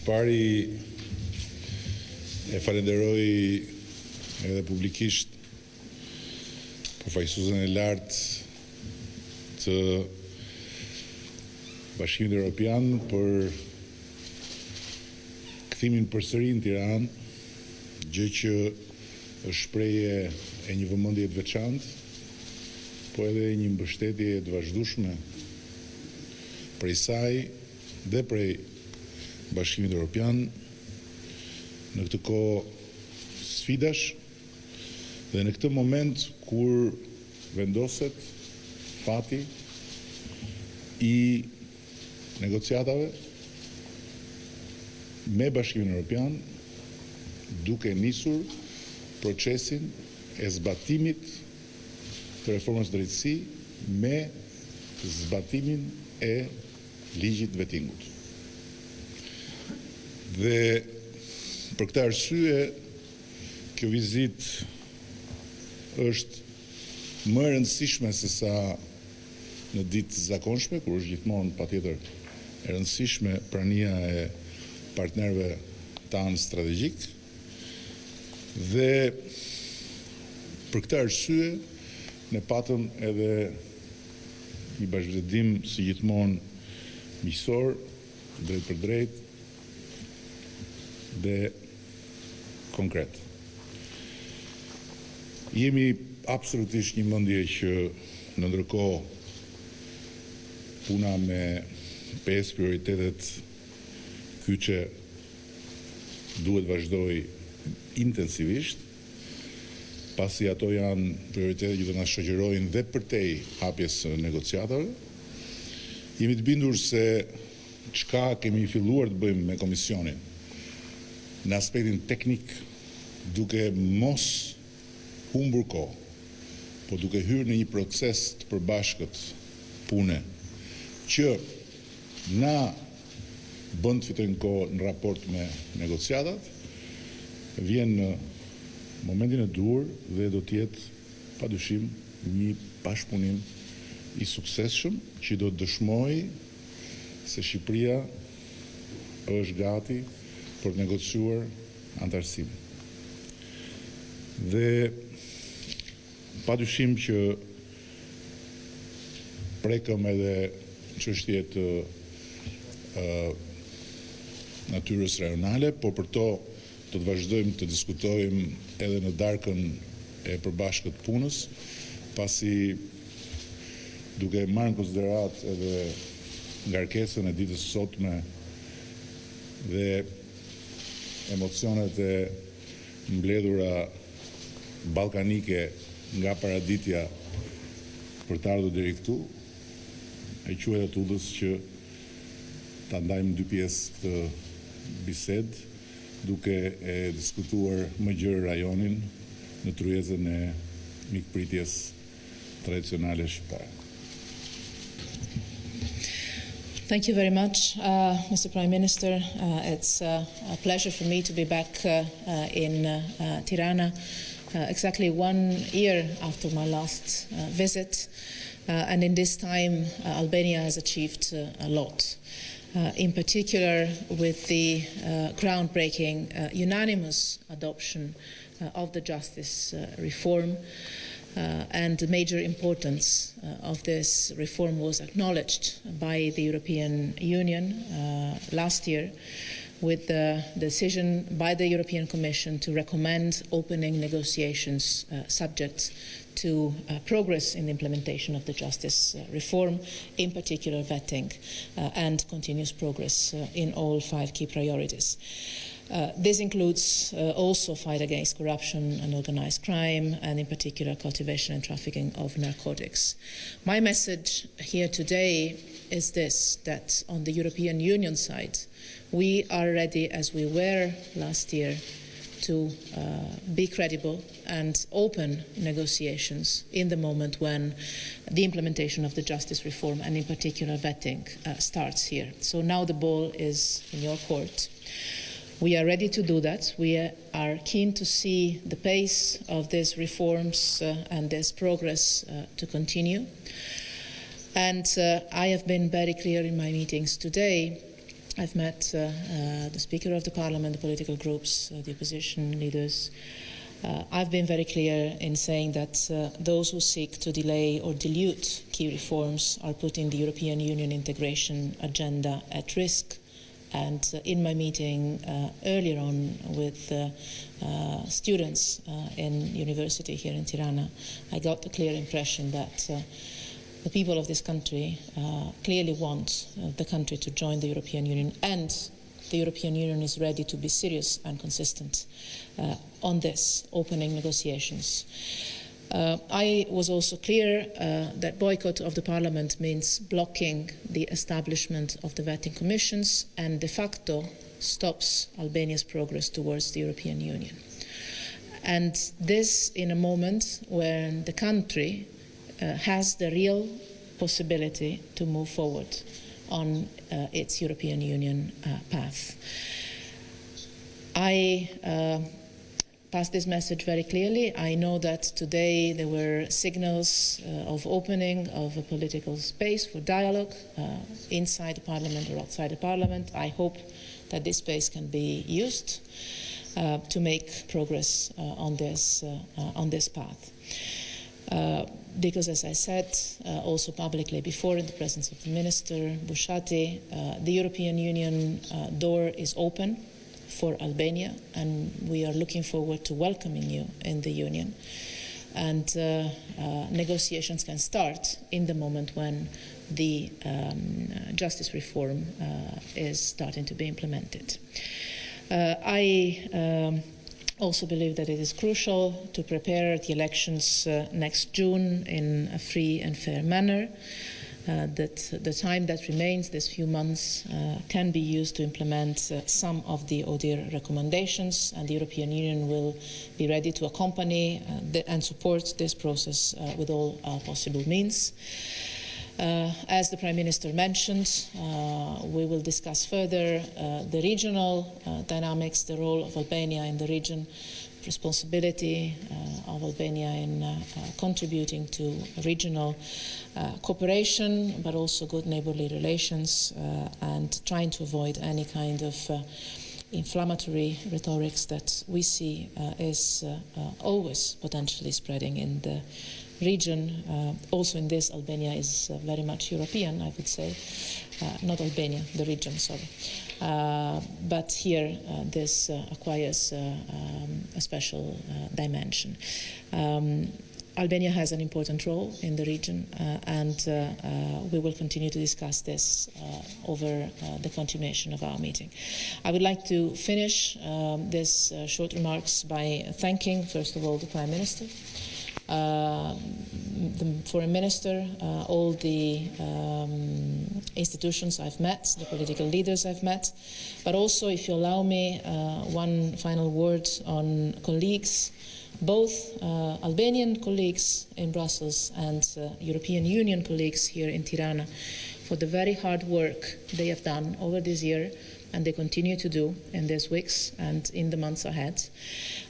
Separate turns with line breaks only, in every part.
Pari e falenderoj edhe publikisht përfaqësuesën e lartë të Bashkimit Evropian për kthimin përsëri në Tiranë, gjë që është shprehje e një vëmendje të veçantë, po edhe një mbështetje të vazhdueshme prej saj dhe prej Bashkimit Evropian në këtë kohë sfidash dhe në këtë moment kur vendoset fati i negociatave me Bashkimin Evropian duke nisur procesin e zbatimit të reformës drejtësi me zbatimin e ligjit vettingut. Dhe për këtë arsye, kjo vizitë është më e rëndësishme se sa në ditë zakonshme, kur është gjithmonë patjetër e rëndësishme prania e partnerëve tanë strategjik. Dhe për këtë arsye ne patëm edhe një bashkëbisedim si gjithmonë miqësor, drejt për drejt dhe konkret. Jemi absolutisht një mendje që në ndërkohë puna me 5 prioritetet kyçe duhet vazhdoj intensivisht, pasi ato janë prioritetet që do na shoqërojnë dhe përtej hapjes së negociatave. Jemi të bindur se çka kemi filluar të bëjmë me Komisionin në aspektin teknik, duke mos humbur kohë, po duke hyrë në një proces të përbashkët pune, që na bën të fitojmë kohë në raport me negociatat, vjen në momentin e duhur dhe do të jetë padyshim një bashkëpunim i suksesshëm që do të dëshmojë se Shqipëria është gati për të negociuar antarësimin. Dhe padyshim që prekëm edhe çështje të natyrës rajonale, por për to do të vazhdojmë të diskutojmë edhe në darkën e përbashkët punës, pasi duke marrë në konsiderat edhe ngarkesën e ditës sotme dhe emocionet e mbledhura ballkanike nga paraditja për të ardhur deri këtu, e quaj atë udhës që ta ndajmë dy pjesë këtë bisedë, duke e diskutuar më gjerë rajonin në tryezën e mikpritjes tradicionale shqiptare.
Thank you very much, Mr. Prime Minister. It's a pleasure for me to be back in Tirana, exactly 1 year after my last visit. And in this time, Albania has achieved a lot. In particular, with the groundbreaking unanimous adoption of the justice reform, and the major importance of this reform was acknowledged by the European Union last year with the decision by the European Commission to recommend opening negotiations subject to progress in the implementation of the justice reform, in particular vetting and continuous progress in all 5 key priorities. This includes also fight against corruption and organized crime, and in particular cultivation and trafficking of narcotics. My message here today is this, that on the European Union side, we are ready, as we were last year, to be credible and open negotiations in the moment when the implementation of the justice reform and in particular vetting starts here. So now the ball is in your court. We are ready to do that. We are keen to see the pace of these reforms and this progress to continue. And I have been very clear in my meetings today I've met the Speaker of the Parliament, the political groups, the opposition leaders. I've been very clear in saying that those who seek to delay or dilute key reforms are putting the European Union integration agenda at risk. And in my meeting earlier on with students in university here in Tirana, I got the clear impression that the people of this country clearly want the country to join the European Union, and the European Union is ready to be serious and consistent on this, opening negotiations. I was also clear that boycott of the Parliament means blocking the establishment of the vetting commissions and de facto stops Albania's progress towards the European Union. And this in a moment when the country has the real possibility to move forward on its European Union path. I pass this message very clearly. I know that today there were signals of opening of a political space for dialogue inside the Parliament or outside the Parliament. I hope that this space can be used to make progress on this path. Because, as I said, also publicly before in the presence of the Minister Bushati, the European Union door is open for Albania, and we are looking forward to welcoming you in the Union. And negotiations can start in the moment when the justice reform is starting to be implemented. I also believe that it is crucial to prepare the elections next June in a free and fair manner. That the time that remains, these few months, can be used to implement some of the ODIHR recommendations, and the European Union will be ready to accompany and support this process with all possible means. As the Prime Minister mentioned, we will discuss further the regional dynamics, the role of Albania in the region, responsibility of Albania in contributing to regional cooperation, but also good neighborly relations, and trying to avoid any kind of inflammatory rhetorics that we see is always potentially spreading in the region. Also in this, Albania is very much European, I would say. Not Albania, the region, sorry. But here this acquires a special dimension. Albania has an important role in the region, and we will continue to discuss this over the continuation of our meeting. I would like to finish these short remarks by thanking, first of all, the Prime Minister, the Foreign Minister, all the institutions I've met, the political leaders I've met, but also, if you allow me, one final word on colleagues, both Albanian colleagues in Brussels and European Union colleagues here in Tirana, for the very hard work they have done over this year and they continue to do in these weeks and in the months ahead,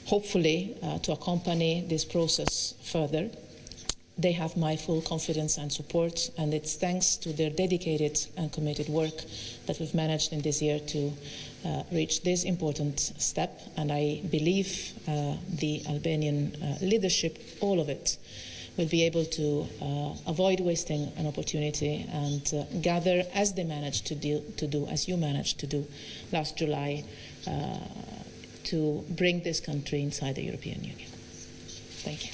hopefully to accompany this process further. They have my full confidence and support, and it's thanks to their dedicated and committed work that we've managed in this year to reach this important step, and I believe the Albanian leadership, all of it, will be able to avoid wasting an opportunity and gather, as they managed to do, as you managed to do last July, to bring this country inside the European Union. Thank you.